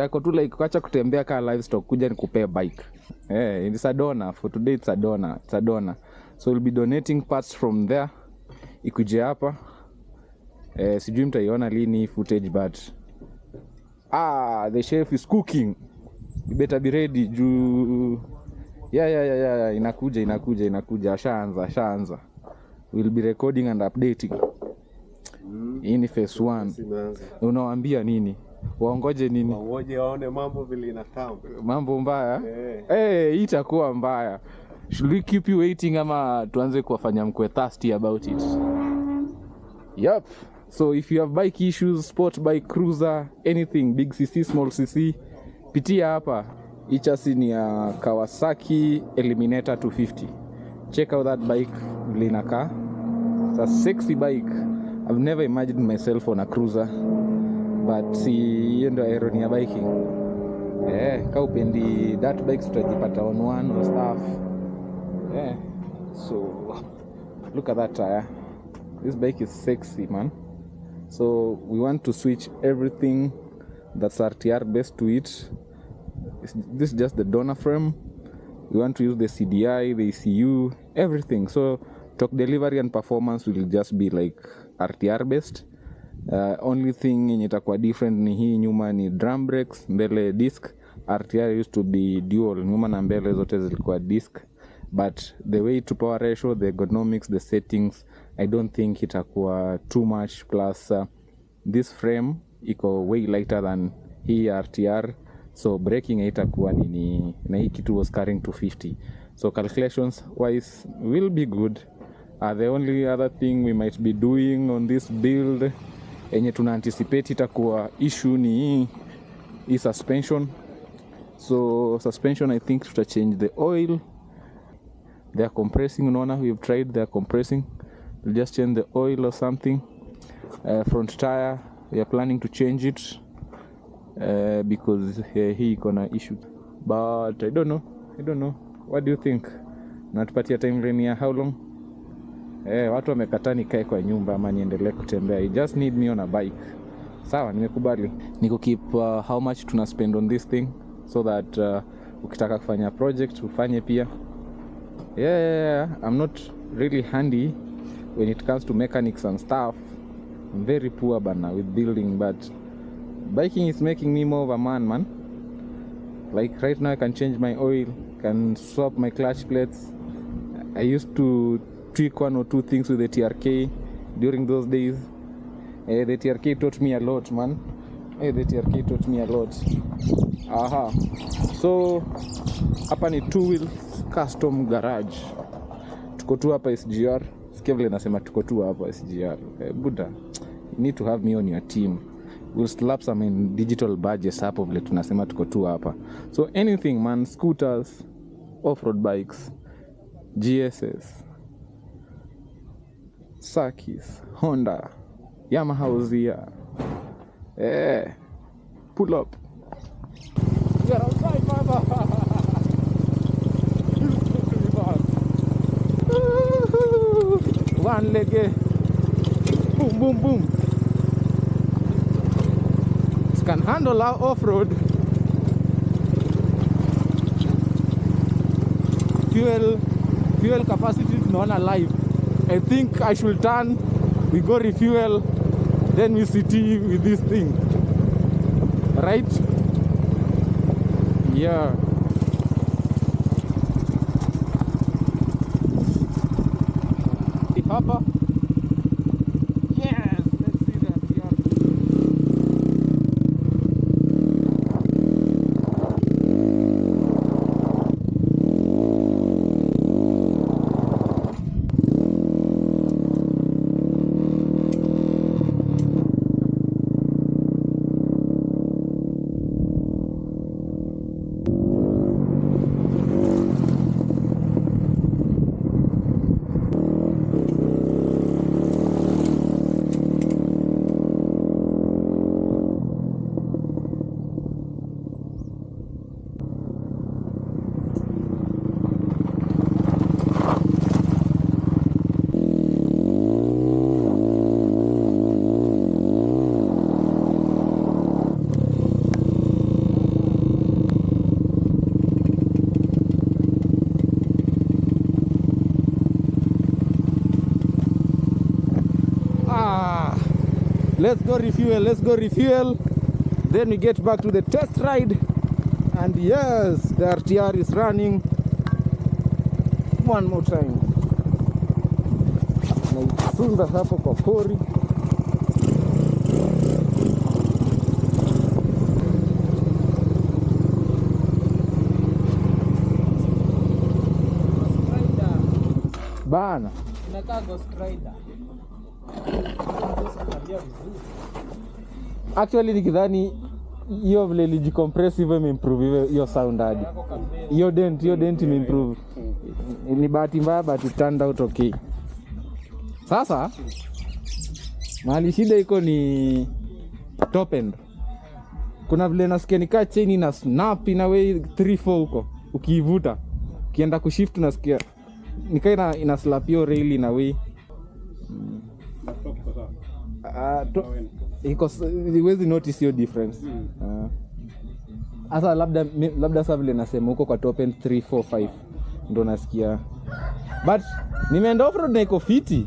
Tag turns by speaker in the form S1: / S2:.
S1: Ako tu like kuacha kutembea ka livestock kuja nikupea bike. It's a donor. For today it's a donor. It's a donor. So we'll be donating parts from there. Ikuje hapa. Sijui mtaiona lini footage but the chef is cooking. You better be ready. Yeah. Inakuja. Ashaanza. We'll be recording and updating. Hii ni phase 1. Unawaambia nini? Waongoje nini?
S2: Waongoje waone mambo vile inakaa.
S1: Mambo mbaya? Itakuwa mbaya. Should we keep you waiting ama tuanze kuwafanya mkwe thirsty about it? Yep. So if you have bike issues, sport bike, cruiser, anything, big CC, small CC, pitia hapa. Hii chassis ni ya Kawasaki Eliminator 250. Check out that bike vile inakaa. It's a sexy bike. I've never imagined myself on a cruiser. But hiyo ndio irony ya biking. Kama upendi that bikes utajipata on one or stuff. So look at that tire. This bike is sexy, man. So we want to switch everything that's RTR based to it. This is just the donor frame. We want to use the CDI, the ECU, everything. So talk delivery and performance will just be like RTR based. Only thing yenye itakuwa different ni hii nyuma ni drum brakes, mbele disc. RTR used to be dual, nyuma na mbele zote zilikuwa disc. But the way to power ratio, the ergonomics, the settings, I don't think itakuwa too much. Plus this frame iko way lighter than hii RTR. So braking itakuwa nini, na hii kitu was carrying 250. So calculations wise will be good. The only other thing we might be doing on this build enye tuna anticipate itakuwa issue ni hii suspension. So suspension I think tuta change the oil. They are compressing, unaona, we've tried, they are compressing. We'll just change the oil or something. Front tire we are planning to change it because hii iko na issue. But I don't know. What do you think? Natupatia timeline ya how long? Watu wamekataa nikae kwa nyumba ama niendelee kutembea. You just need me on a bike. Sawa, nimekubali. Niko keep how much tuna spend on this thing so that ukitaka kufanya project ufanye pia. I'm not really handy when it comes to mechanics and stuff. I'm very poor bana with building, but biking is making me more of a man. Like right now I can change my oil, can swap my clutch plates. I used to tweak one or two things with the TRK during those days. The TRK taught me a lot, man. So hapa ni two wheel custom garage. Tuko tu hapa SGR. Sikia vile nasema tuko tu hapa SGR. Buddha, you need to have me on your team. We'll slap some in digital badges hapo vile tunasema tuko tu hapa. So anything, man, scooters, off-road bikes, GSS, Sakis, Honda, Yamaha Ozia. Pull up. We are outside, mama. One leg. Boom, boom, boom. It can handle our off-road. Fuel capacity tunaona live. I think I should turn, we go refuel, then we sit with this thing. Right? Yeah. Hapa. Yes, let's see that here. Let's go refuel. Then we get back to the test ride. And yes, the RTR is running. One more time. Naisunda hapo kwa pori. Bana.
S3: Inakaa Ghost Rider.
S1: Actually nikidhani hiyo vile lijicompress hivyo imeimprove hiyo sound hadi. Hiyo dent imeimprove. Ni bahati mbaya but it turned out okay. Sasa mahali shida iko ni top end. Kuna vile nasikia nikaa chain na snap in a way 3-4 huko. Ukiivuta ukienda kushift unasikia nikaa ina slap hiyo rail in a way. Iko huwezi notice hiyo difference. Asa labda sasa vile nasema huko kwa top end 3 4 5 ndo nasikia. But nimeenda offroad na iko fiti.